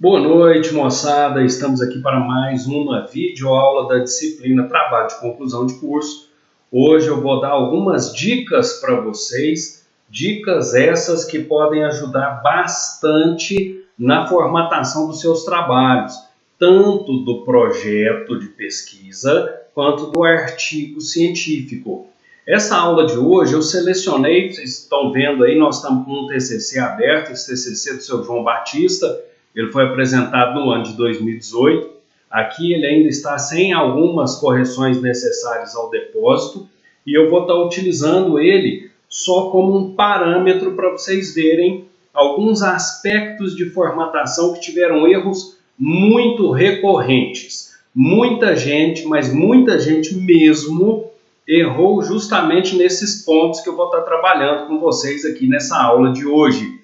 Boa noite, moçada. Estamos aqui para mais uma videoaula da disciplina Trabalho de Conclusão de Curso. Hoje eu vou dar algumas dicas para vocês, dicas essas que podem ajudar bastante na formatação dos seus trabalhos, tanto do projeto de pesquisa quanto do artigo científico. Essa aula de hoje eu selecionei, vocês estão vendo aí, nós estamos com um TCC aberto, esse TCC do seu João Batista. Ele foi apresentado no ano de 2018. Aqui ele ainda está sem algumas correções necessárias ao depósito e eu vou estar utilizando ele só como um parâmetro para vocês verem alguns aspectos de formatação que tiveram erros muito recorrentes. Muita gente, mas muita gente mesmo, errou justamente nesses pontos que eu vou estar trabalhando com vocês aqui nessa aula de hoje.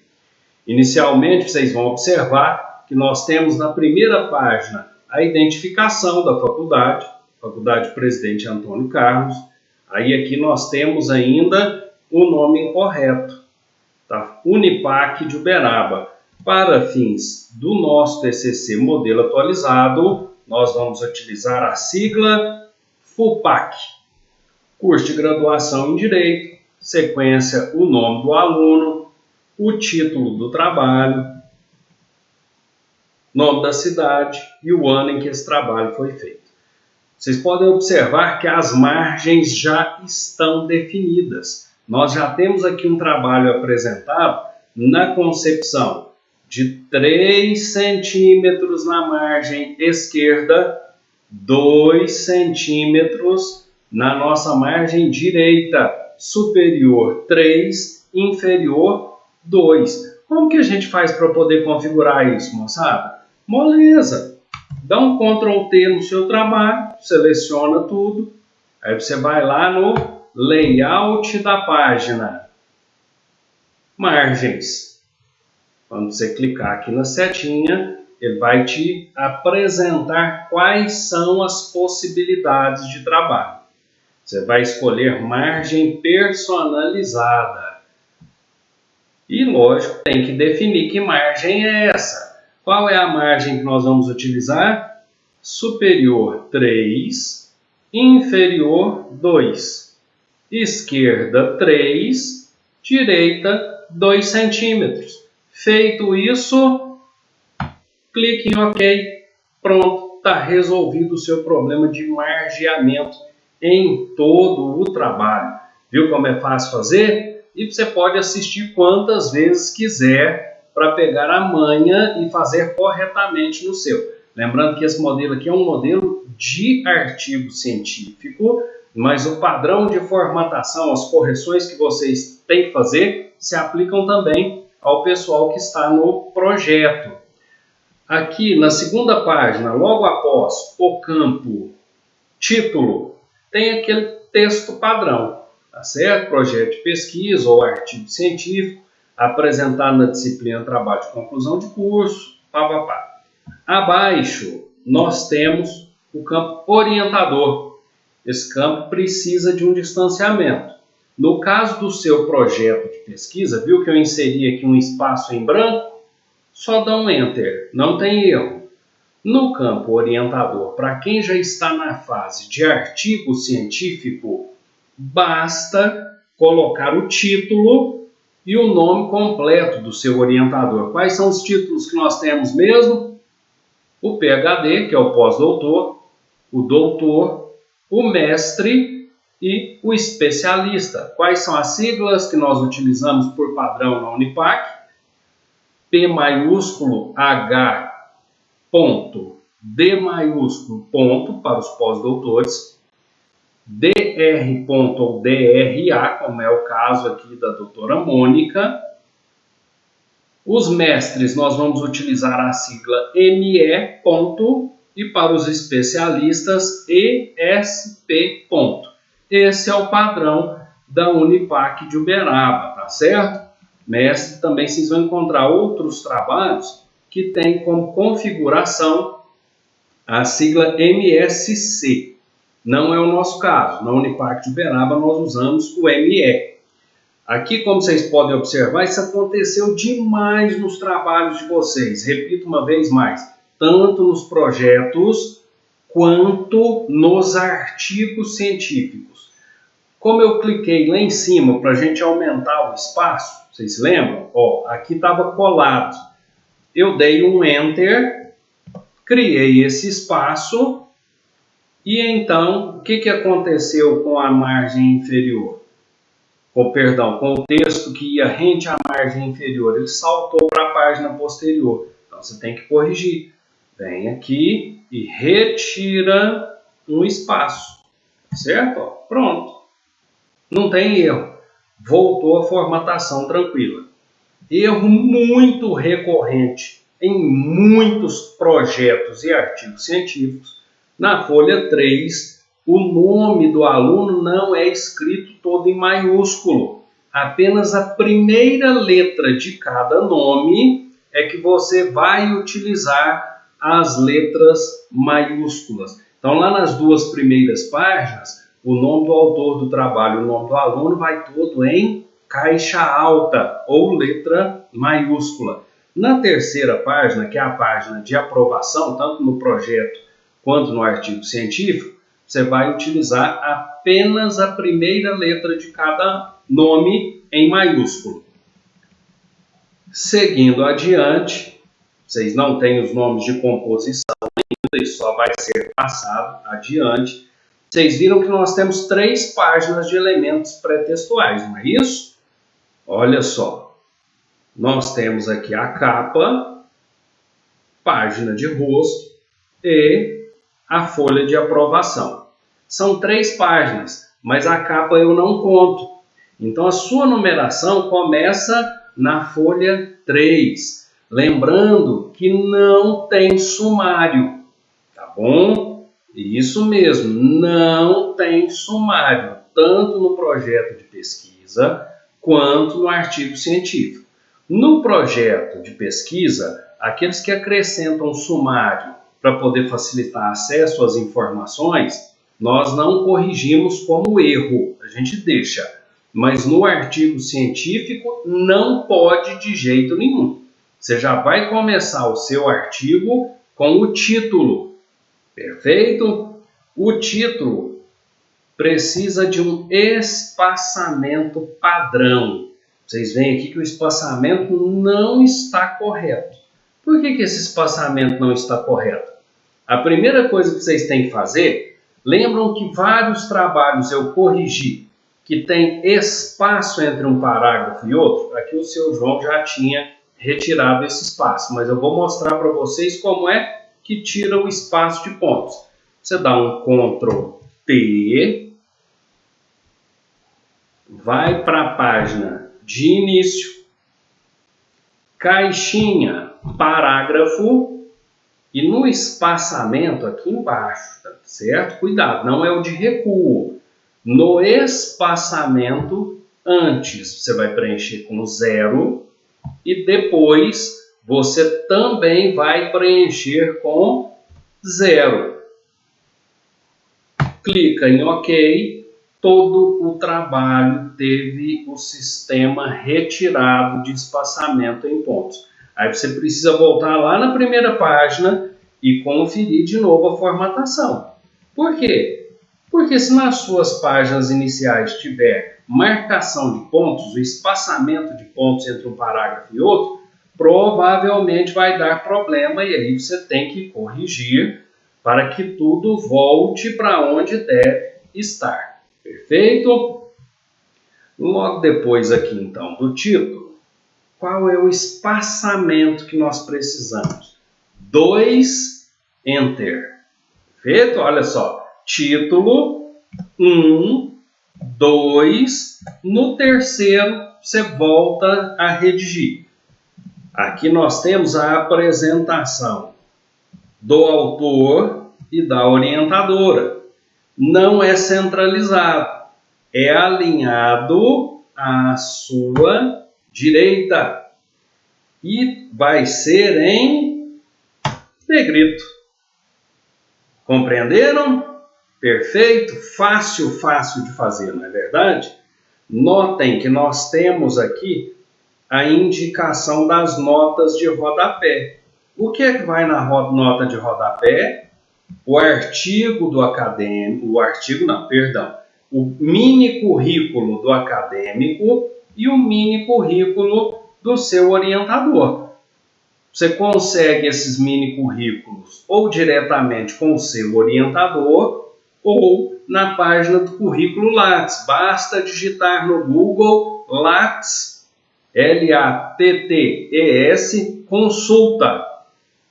Inicialmente, vocês vão observar que nós temos na primeira página a identificação da faculdade, Faculdade Presidente Antônio Carlos. Aí aqui nós temos ainda o nome incorreto, tá? Unipac de Uberaba. Para fins do nosso TCC modelo atualizado, nós vamos utilizar a sigla FUPAC. Curso de graduação em Direito, sequência o nome do aluno, o título do trabalho, nome da cidade e o ano em que esse trabalho foi feito. Vocês podem observar que as margens já estão definidas. Nós já temos aqui um trabalho apresentado na concepção de 3 centímetros na margem esquerda, 2 centímetros na nossa margem direita, superior 3, inferior 2. Como que a gente faz para poder configurar isso, moçada? Moleza. Dá um Ctrl T no seu trabalho, seleciona tudo, aí você vai lá no layout da página. Margens. Quando você clicar aqui na setinha, ele vai te apresentar quais são as possibilidades de trabalho. Você vai escolher margem personalizada. E, lógico, tem que definir que margem é essa. Qual é a margem que nós vamos utilizar? Superior 3, inferior 2. Esquerda 3, direita 2 centímetros. Feito isso, clique em OK. Pronto, está resolvido o seu problema de margeamento em todo o trabalho. Viu como é fácil fazer? E você pode assistir quantas vezes quiser para pegar a manha e fazer corretamente no seu. Lembrando que esse modelo aqui é um modelo de artigo científico, mas o padrão de formatação, as correções que vocês têm que fazer, se aplicam também ao pessoal que está no projeto. Aqui na segunda página, logo após o campo título, tem aquele texto padrão, tá certo? Projeto de pesquisa ou artigo científico, apresentado na disciplina Trabalho de Conclusão de Curso, papapá. Abaixo, nós temos o campo orientador. Esse campo precisa de um distanciamento. No caso do seu projeto de pesquisa, viu que eu inseri aqui um espaço em branco? Só dá um Enter, não tem erro. No campo orientador, para quem já está na fase de artigo científico, basta colocar o título e o nome completo do seu orientador. Quais são os títulos que nós temos mesmo? O PhD, que é o pós-doutor, o doutor, o mestre e o especialista. Quais são as siglas que nós utilizamos por padrão na Unipac? P maiúsculo H ponto, D maiúsculo ponto para os pós-doutores, DR ponto ou DRA, como é o caso aqui da doutora Mônica. Os mestres nós vamos utilizar a sigla ME ponto e para os especialistas ESP ponto. Esse é o padrão da Unipac de Uberaba, tá certo? Mestre, também vocês vão encontrar outros trabalhos que tem como configuração a sigla MSC. Não é o nosso caso. Na Unipac de Uberaba nós usamos o ME. Aqui, como vocês podem observar, isso aconteceu demais nos trabalhos de vocês. Repito uma vez mais, tanto nos projetos quanto nos artigos científicos. Como eu cliquei lá em cima para a gente aumentar o espaço, vocês se lembram? Ó, aqui estava colado. Eu dei um Enter, criei esse espaço e então o que aconteceu com a margem inferior? Com o texto que ia rente à margem inferior, ele saltou para a página posterior. Então você tem que corrigir. Vem aqui e retira um espaço, certo? Ó, pronto. Não tem erro. Voltou a formatação tranquila. Erro muito recorrente em muitos projetos e artigos científicos. Na folha 3, o nome do aluno não é escrito todo em maiúsculo. Apenas a primeira letra de cada nome é que você vai utilizar as letras maiúsculas. Então, lá nas duas primeiras páginas, o nome do autor do trabalho e o nome do aluno vai todo em caixa alta ou letra maiúscula. Na terceira página, que é a página de aprovação, tanto no projeto quanto no artigo científico, você vai utilizar apenas a primeira letra de cada nome em maiúsculo. Seguindo adiante, vocês não têm os nomes de composição ainda, isso só vai ser passado adiante. Vocês viram que nós temos 3 páginas de elementos pré-textuais, não é isso? Olha só, nós temos aqui a capa, página de rosto e a folha de aprovação. São 3 páginas, mas a capa eu não conto. Então a sua numeração começa na folha 3. Lembrando que não tem sumário, tá bom? Isso mesmo, não tem sumário, tanto no projeto de pesquisa quanto no artigo científico. No projeto de pesquisa, aqueles que acrescentam sumário para poder facilitar acesso às informações, nós não corrigimos como erro, a gente deixa. Mas no artigo científico não pode de jeito nenhum. Você já vai começar o seu artigo com o título. Perfeito? O título precisa de um espaçamento padrão. Vocês veem aqui que o espaçamento não está correto. Por que esse espaçamento não está correto? A primeira coisa que vocês têm que fazer, lembram que vários trabalhos eu corrigi que tem espaço entre um parágrafo e outro? Aqui o seu João já tinha retirado esse espaço, mas eu vou mostrar para vocês como é que tira o espaço de pontos. Você dá um Ctrl T, vai para a página de início, caixinha, parágrafo, e no espaçamento aqui embaixo, tá certo? Cuidado, não é o de recuo. No espaçamento, antes você vai preencher com 0 e depois você também vai preencher com 0. Clica em OK, todo o trabalho teve o sistema retirado de espaçamento em pontos. Aí você precisa voltar lá na primeira página e conferir de novo a formatação. Por quê? Porque se nas suas páginas iniciais tiver marcação de pontos, o espaçamento de pontos entre um parágrafo e outro, provavelmente vai dar problema e aí você tem que corrigir para que tudo volte para onde deve estar. Perfeito? Logo depois aqui então do título, qual é o espaçamento que nós precisamos? 2, Enter. Perfeito? Olha só, título, 1, 2, no terceiro você volta a redigir. Aqui nós temos a apresentação do autor e da orientadora. Não é centralizado, é alinhado à sua direita e vai ser em negrito. Compreenderam? Perfeito? Fácil de fazer, não é verdade? Notem que nós temos aqui a indicação das notas de rodapé. O que é que vai na nota de rodapé? O artigo do acadêmico, o mini currículo do acadêmico e o mini currículo do seu orientador. Você consegue esses mini currículos ou diretamente com o seu orientador ou na página do currículo Lattes. Basta digitar no Google Lattes, L-A-T-T-E-S, consulta,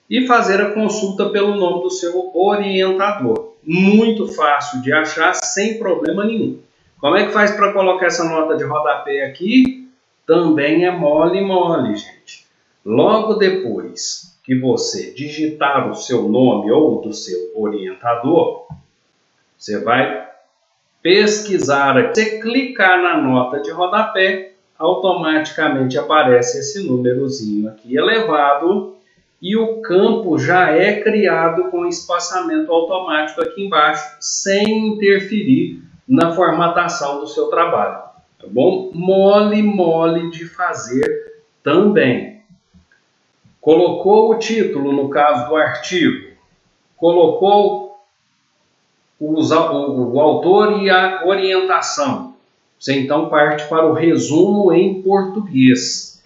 e fazer a consulta pelo nome do seu orientador. Muito fácil de achar, sem problema nenhum. Como é que faz para colocar essa nota de rodapé aqui? Também é mole, gente. Logo depois que você digitar o seu nome ou do seu orientador, você vai pesquisar, você clicar na nota de rodapé, automaticamente aparece esse númerozinho aqui elevado e o campo já é criado com espaçamento automático aqui embaixo, sem interferir na formatação do seu trabalho. Tá bom? Mole de fazer também. Colocou o título, no caso do artigo, colocou o autor e a orientação. Você então parte para o resumo em português.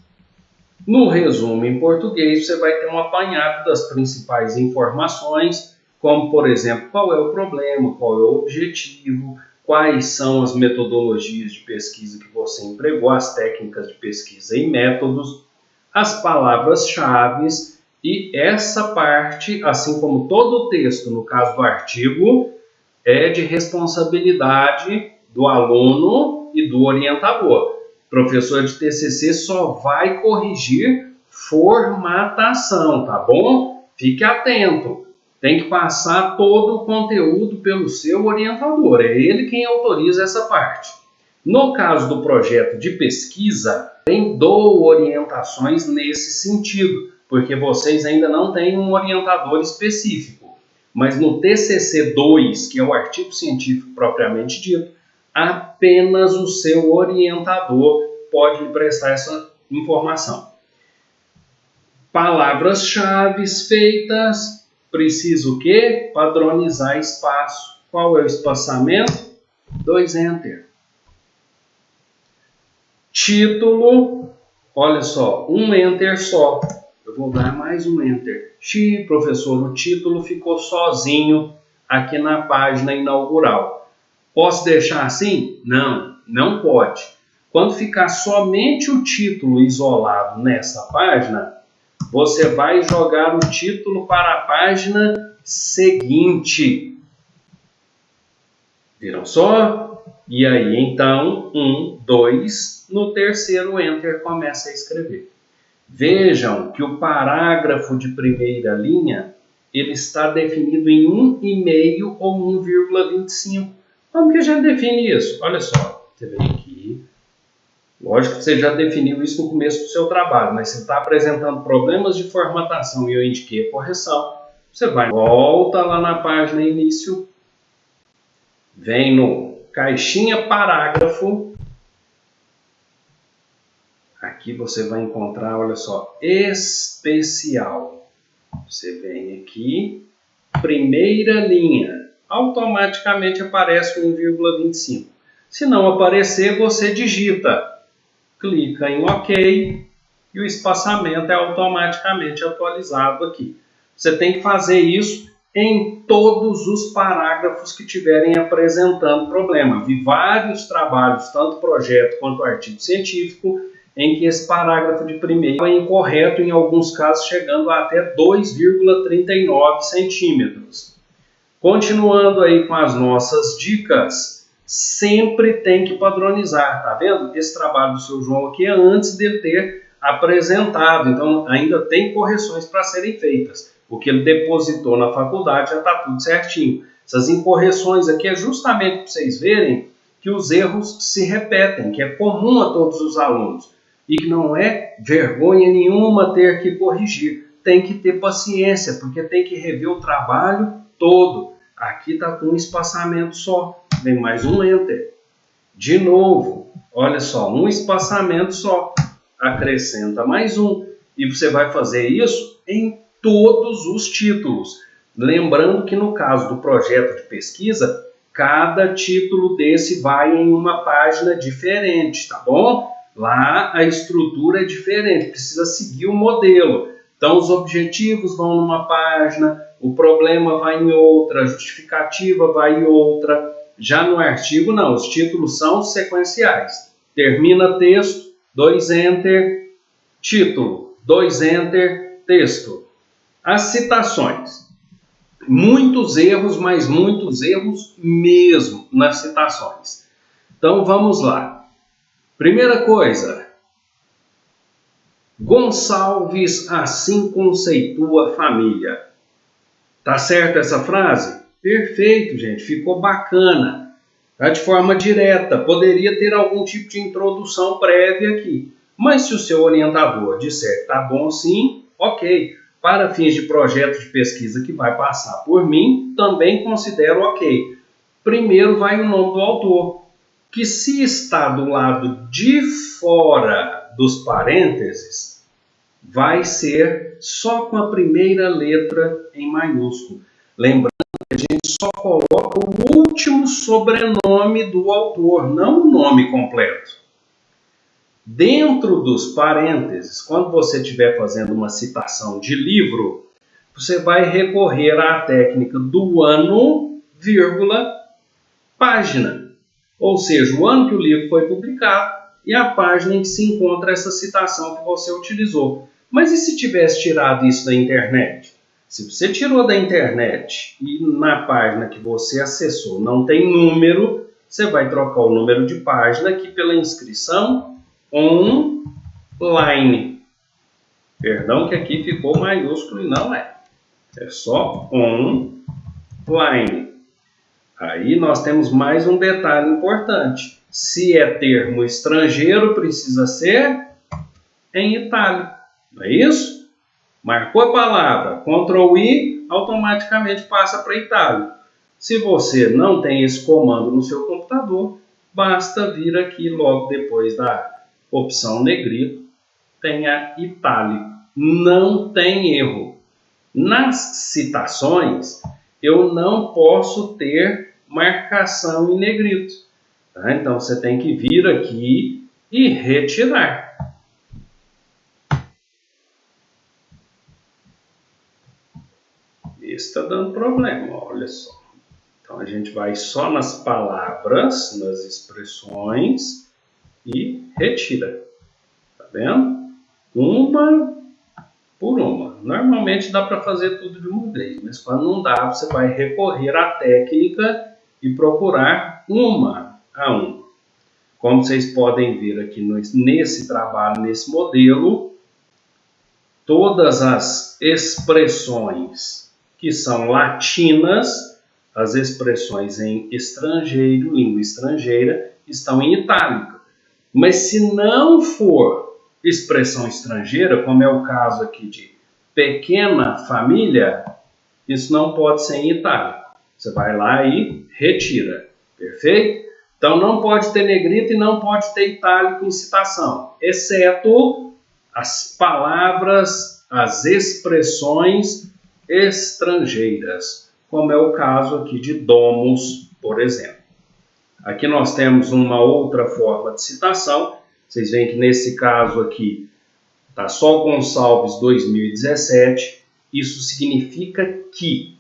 No resumo em português, você vai ter um apanhado das principais informações, como, por exemplo, qual é o problema, qual é o objetivo, quais são as metodologias de pesquisa que você empregou, as técnicas de pesquisa e métodos, as palavras-chave, e essa parte, assim como todo o texto, no caso do artigo, é de responsabilidade do aluno e do orientador. Professor de TCC só vai corrigir formatação, tá bom? Fique atento. Tem que passar todo o conteúdo pelo seu orientador. É ele quem autoriza essa parte. No caso do projeto de pesquisa, tem dou orientações nesse sentido, porque vocês ainda não têm um orientador específico. Mas no TCC2, que é o artigo científico propriamente dito, apenas o seu orientador pode lhe prestar essa informação. Palavras-chave feitas, preciso o quê? Padronizar espaço. Qual é o espaçamento? 2 Enter. Título, olha só, 1 Enter só. Eu vou dar mais um Enter. Professor, o título ficou sozinho aqui na página inaugural. Posso deixar assim? Não, não pode. Quando ficar somente o título isolado nessa página, você vai jogar o título para a página seguinte. Viram só? E aí, então, 1, 2, no terceiro Enter começa a escrever. Vejam que o parágrafo de primeira linha, ele está definido em 1,5 ou 1,25. Como que a gente define isso? Olha só, você vem aqui. Lógico que você já definiu isso no começo do seu trabalho, mas você está apresentando problemas de formatação e eu indiquei a correção. Você vai, volta lá na página início, vem no caixinha parágrafo. Aqui você vai encontrar, olha só, especial. Você vem aqui, primeira linha. Automaticamente aparece 1,25. Se não aparecer, você digita, clica em OK e o espaçamento é automaticamente atualizado aqui. Você tem que fazer isso em todos os parágrafos que estiverem apresentando problema. Vi vários trabalhos, tanto projeto quanto artigo científico, em que esse parágrafo de primeiro é incorreto, em alguns casos chegando a até 2,39 centímetros. Continuando aí com as nossas dicas, sempre tem que padronizar, tá vendo? Esse trabalho do seu João aqui é antes de ele ter apresentado, então ainda tem correções para serem feitas. O que ele depositou na faculdade já está tudo certinho. Essas incorreções aqui é justamente para vocês verem que os erros se repetem, que é comum a todos os alunos e que não é vergonha nenhuma ter que corrigir. Tem que ter paciência, porque tem que rever o trabalho todo. Aqui está com um espaçamento só. Vem mais um Enter. De novo, Olha só, um espaçamento só. Acrescenta mais um. E você vai fazer isso em todos os títulos. Lembrando que no caso do projeto de pesquisa, cada título desse vai em uma página diferente, tá bom? Lá a estrutura é diferente, precisa seguir o modelo. Então os objetivos vão numa página, o problema vai em outra, a justificativa vai em outra. Já no artigo não, os títulos são sequenciais. Termina texto, 2 enter, título, 2 enter, texto. As citações. Muitos erros, mas muitos erros mesmo nas citações. Então vamos lá. Primeira coisa. Gonçalves assim conceitua família. Tá certo essa frase? Perfeito, gente. Ficou bacana. Tá de forma direta. Poderia ter algum tipo de introdução prévia aqui. Mas se o seu orientador disser tá bom sim, ok. Para fins de projeto de pesquisa que vai passar por mim, também considero ok. Primeiro vai o nome do autor, que se está do lado de fora dos parênteses, vai ser só com a primeira letra em maiúsculo. Lembrando que a gente só coloca o último sobrenome do autor, não o nome completo. Dentro dos parênteses, quando você estiver fazendo uma citação de livro, você vai recorrer à técnica do ano, vírgula, página. Ou seja, o ano que o livro foi publicado e a página em que se encontra essa citação que você utilizou. Mas e se tivesse tirado isso da internet? Se você tirou da internet e na página que você acessou não tem número, você vai trocar o número de página aqui pela inscrição online. Perdão que aqui ficou maiúsculo e não é. É só online. Aí nós temos mais um detalhe importante. Se é termo estrangeiro, precisa ser em itálico. Não é isso? Marcou a palavra, Ctrl I, automaticamente passa para itálico. Se você não tem esse comando no seu computador, basta vir aqui logo depois da opção negrito, tenha itálico. Não tem erro. Nas citações, eu não posso ter marcação em negrito. Tá? Então, você tem que vir aqui e retirar. Esse está dando problema, olha só. Então, a gente vai só nas palavras, nas expressões e retira. Tá vendo? Uma por uma. Normalmente dá para fazer tudo de uma vez, mas quando não dá, você vai recorrer à técnica e procurar uma a uma. Como vocês podem ver aqui nesse trabalho, nesse modelo, todas as expressões que são latinas, as expressões em estrangeiro, língua estrangeira, estão em itálico. Mas se não for expressão estrangeira, como é o caso aqui de pequena família, isso não pode ser em itálico. Você vai lá e retira. Perfeito? Então não pode ter negrito e não pode ter itálico em citação, exceto as palavras, as expressões estrangeiras, como é o caso aqui de domus, por exemplo. Aqui nós temos uma outra forma de citação. Vocês veem que nesse caso aqui está só Gonçalves 2017. Isso significa que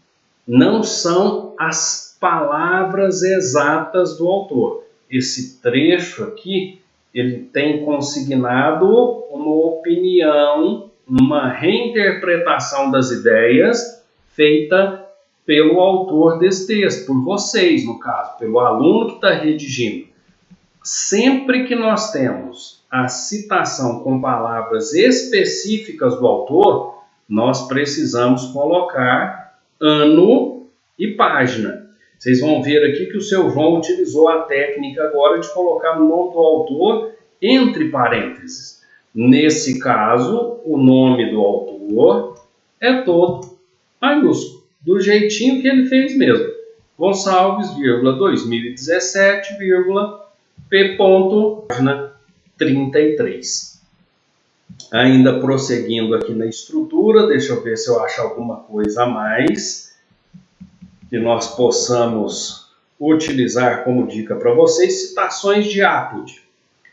não são as palavras exatas do autor. Esse trecho aqui, ele tem consignado uma opinião, uma reinterpretação das ideias feita pelo autor desse texto, por vocês, no caso, pelo aluno que está redigindo. Sempre que nós temos a citação com palavras específicas do autor, nós precisamos colocar ano e página. Vocês vão ver aqui que o seu João utilizou a técnica agora de colocar o nome do autor entre parênteses. Nesse caso, o nome do autor é todo maiúsculo, do jeitinho que ele fez mesmo. Gonçalves, 2017, P. Página 33. Ainda prosseguindo aqui na estrutura, deixa eu ver se eu acho alguma coisa a mais que nós possamos utilizar como dica para vocês. Citações de Apud.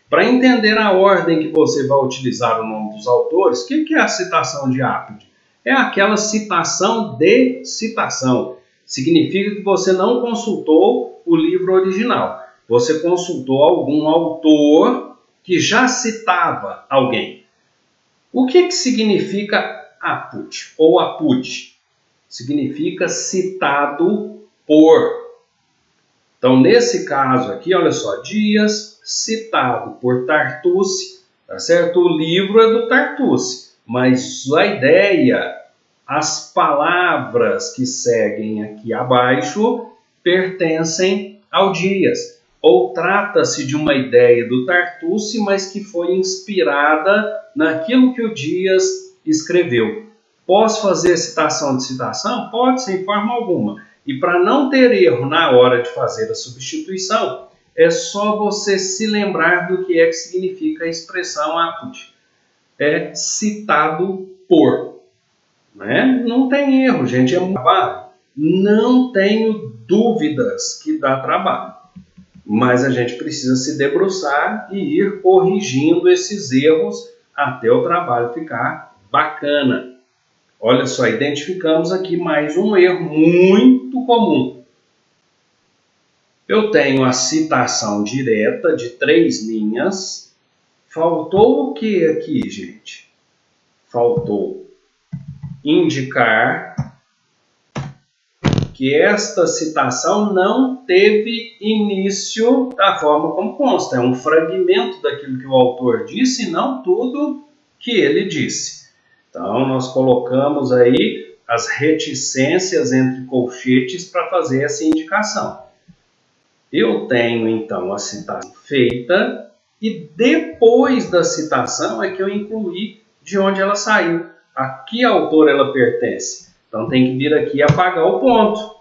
Para entender a ordem que você vai utilizar o nome dos autores, o que é a citação de Apud? É aquela citação de citação. Significa que você não consultou o livro original. Você consultou algum autor que já citava alguém. O que significa Apud ou Apud? Significa citado por. Então, nesse caso aqui, olha só, Dias, citado por Tartucci, tá certo? O livro é do Tartucci, mas a ideia, as palavras que seguem aqui abaixo pertencem ao Dias. Ou trata-se de uma ideia do Tartucci, mas que foi inspirada naquilo que o Dias escreveu. Posso fazer citação de citação? Pode, sem forma alguma. E para não ter erro na hora de fazer a substituição, é só você se lembrar do que é que significa a expressão Apud. É citado por. Né? Não tem erro, gente, é muito trabalho. Não tenho dúvidas que dá trabalho. Mas a gente precisa se debruçar e ir corrigindo esses erros até o trabalho ficar bacana. Olha só, identificamos aqui mais um erro muito comum. Eu tenho a citação direta de 3 linhas. Faltou o que aqui, gente? Faltou indicar que esta citação não teve início da forma como consta. É um fragmento daquilo que o autor disse e não tudo que ele disse. Então, nós colocamos aí as reticências entre colchetes para fazer essa indicação. Eu tenho, então, a citação feita e depois da citação é que eu incluí de onde ela saiu. A que autor ela pertence? Então, tem que vir aqui e apagar o ponto.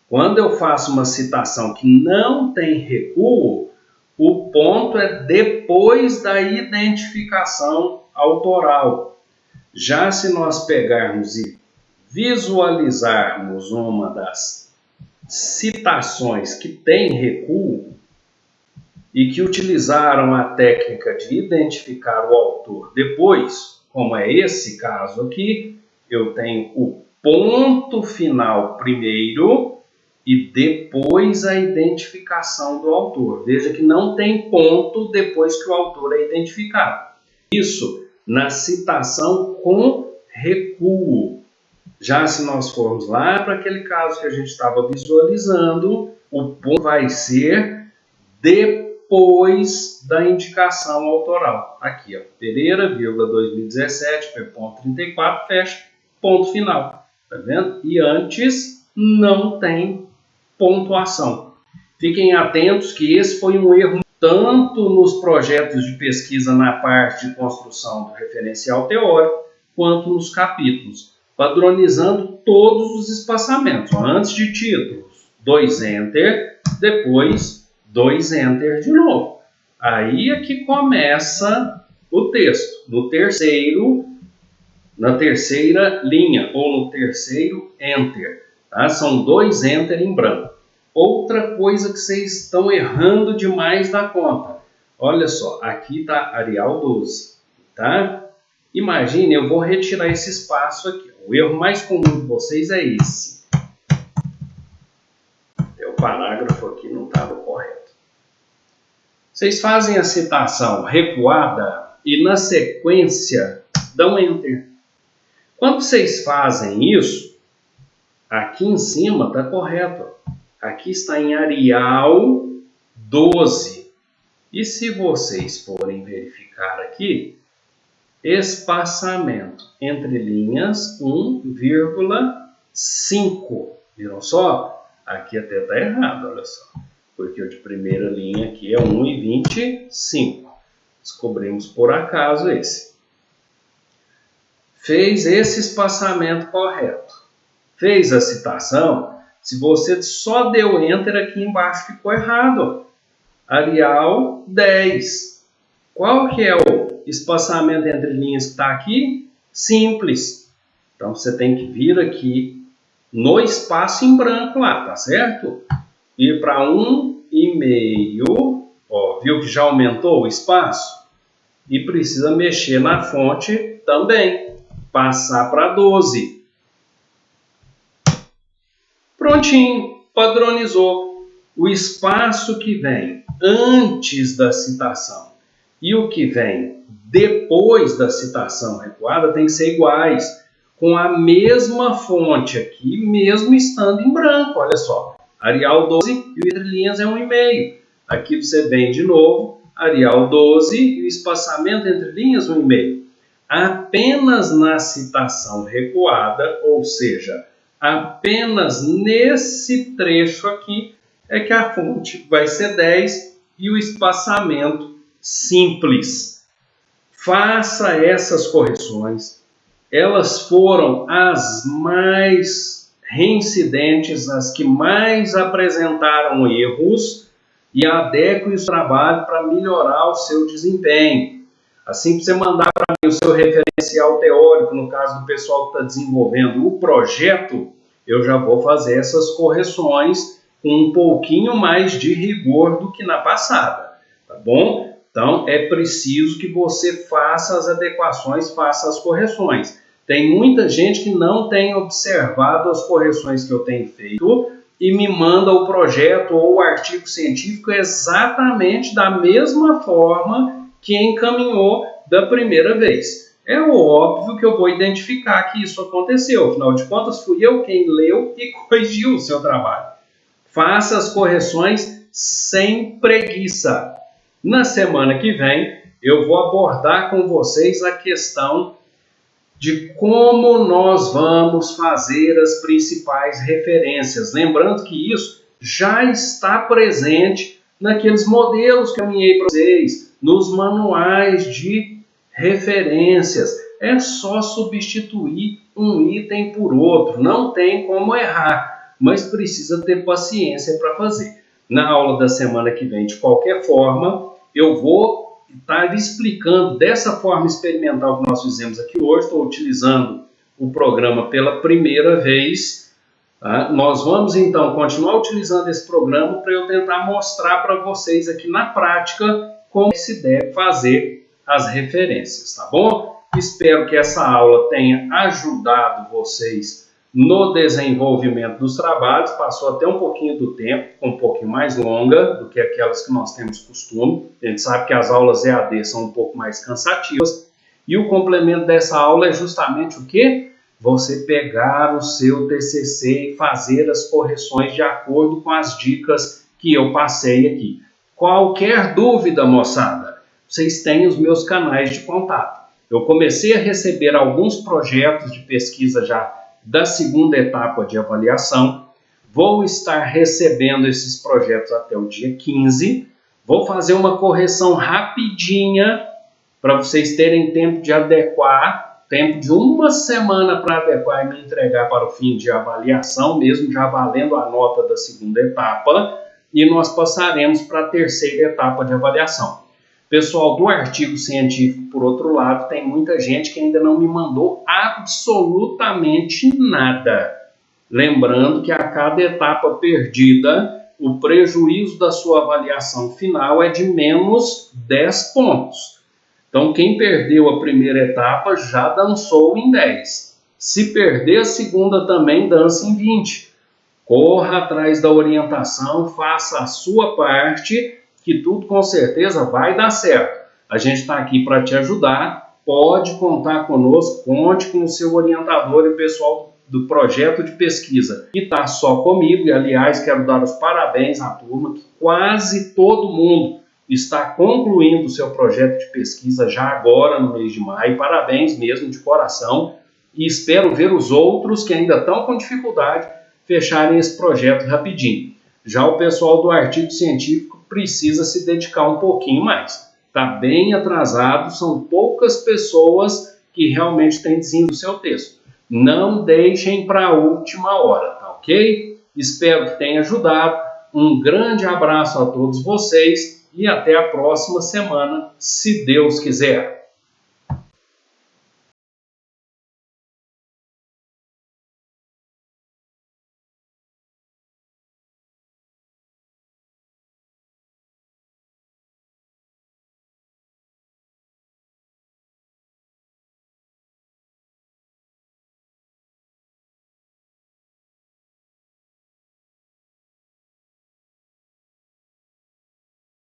Quando eu faço uma citação que não tem recuo, o ponto é depois da identificação autoral. Já se nós pegarmos e visualizarmos uma das citações que tem recuo e que utilizaram a técnica de identificar o autor depois, como é esse caso aqui, eu tenho o ponto final primeiro e depois a identificação do autor. Veja que não tem ponto depois que o autor é identificado. Isso na citação com recuo. Já se nós formos lá para aquele caso que a gente estava visualizando, o ponto vai ser depois da indicação autoral. Aqui, ó, Pereira, 2017, ponto 34, fecha, ponto final. Tá vendo? E antes não tem pontuação. Fiquem atentos que esse foi um erro tanto nos projetos de pesquisa na parte de construção do referencial teórico, quanto nos capítulos, padronizando todos os espaçamentos. Antes de títulos, 2 Enter, depois 2 Enter de novo. Aí é que começa o texto. Na terceira linha, ou no terceiro Enter. Tá? São 2 Enter em branco. Outra coisa que vocês estão errando demais na conta. Olha só, aqui está Arial 12. Tá? Imagine, eu vou retirar esse espaço aqui. O erro mais comum de vocês é esse. O parágrafo aqui não estava correto. Vocês fazem a citação recuada e na sequência dão Enter. Quando vocês fazem isso, aqui em cima está correto. Aqui está em Arial 12. E se vocês forem verificar aqui, espaçamento entre linhas 1,5. Viram só? Aqui até está errado, olha só. Porque o de primeira linha aqui é 1,25. Descobrimos por acaso esse. Fez esse espaçamento correto. Fez a citação. Se você só deu Enter aqui embaixo, ficou errado. Areal 10. Qual que é o espaçamento entre linhas que está aqui? Simples. Então, você tem que vir aqui no espaço em branco lá, tá certo? Ir para 1,5. Ó, viu que já aumentou o espaço? E precisa mexer na fonte também. Passar para 12. Prontinho, padronizou. O espaço que vem antes da citação e o que vem depois da citação recuada tem que ser iguais, com a mesma fonte aqui, mesmo estando em branco. Olha só, Arial 12 e o entre linhas é 1,5. Aqui você vem de novo, Arial 12 e o espaçamento entre linhas 1,5. Apenas na citação recuada, ou seja, apenas nesse trecho aqui, é que a fonte vai ser 10 e o espaçamento simples. Faça essas correções. Elas foram as mais reincidentes, as que mais apresentaram erros, e adeque o trabalho para melhorar o seu desempenho. Assim que você mandar para mim o seu referencial teórico, no caso do pessoal que está desenvolvendo o projeto, eu já vou fazer essas correções com um pouquinho mais de rigor do que na passada, tá bom? Então, é preciso que você faça as adequações, faça as correções. Tem muita gente que não tem observado as correções que eu tenho feito e me manda o projeto ou o artigo científico exatamente da mesma forma que encaminhou da primeira vez. É óbvio que eu vou identificar que isso aconteceu. Afinal de contas, fui eu quem leu e corrigiu o seu trabalho. Faça as correções sem preguiça. Na semana que vem, eu vou abordar com vocês a questão de como nós vamos fazer as principais referências. Lembrando que isso já está presente naqueles modelos que eu enviei para vocês, nos manuais de referências. É só substituir um item por outro, não tem como errar, mas precisa ter paciência para fazer. Na aula da semana que vem, de qualquer forma, eu vou estar explicando dessa forma experimental que nós fizemos aqui hoje. Estou utilizando o programa pela primeira vez. Nós vamos então continuar utilizando esse programa para eu tentar mostrar para vocês aqui na prática como se deve fazer as referências, tá bom? Espero que essa aula tenha ajudado vocês no desenvolvimento dos trabalhos. Passou até um pouquinho do tempo, um pouquinho mais longa do que aquelas que nós temos costume. A gente sabe que as aulas EAD são um pouco mais cansativas. E o complemento dessa aula é justamente o quê? Você pegar o seu TCC e fazer as correções de acordo com as dicas que eu passei aqui. Qualquer dúvida, moçada, vocês têm os meus canais de contato. Eu comecei a receber alguns projetos de pesquisa já da segunda etapa de avaliação. Vou estar recebendo esses projetos até o dia 15. Vou fazer uma correção rapidinha para vocês terem tempo de adequar, tempo de uma semana para adequar e me entregar para o fim de avaliação, mesmo já valendo a nota da segunda etapa, e nós passaremos para a terceira etapa de avaliação. Pessoal do artigo científico, por outro lado, tem muita gente que ainda não me mandou absolutamente nada. Lembrando que a cada etapa perdida, o prejuízo da sua avaliação final é de menos 10 pontos. Então, quem perdeu a primeira etapa já dançou em 10. Se perder a segunda também, dança em 20. Corra atrás da orientação, faça a sua parte, que tudo com certeza vai dar certo. A gente está aqui para te ajudar, pode contar conosco, conte com o seu orientador e o pessoal do projeto de pesquisa. E está só comigo, e aliás, quero dar os parabéns à turma, que quase todo mundo está concluindo o seu projeto de pesquisa já agora no mês de maio. Parabéns mesmo, de coração, e espero ver os outros que ainda estão com dificuldade fecharem esse projeto rapidinho. Já o pessoal do artigo científico precisa se dedicar um pouquinho mais. Está bem atrasado, são poucas pessoas que realmente têm desenvolvido o seu texto. Não deixem para a última hora, tá ok? Espero que tenha ajudado. Um grande abraço a todos vocês e até a próxima semana, se Deus quiser.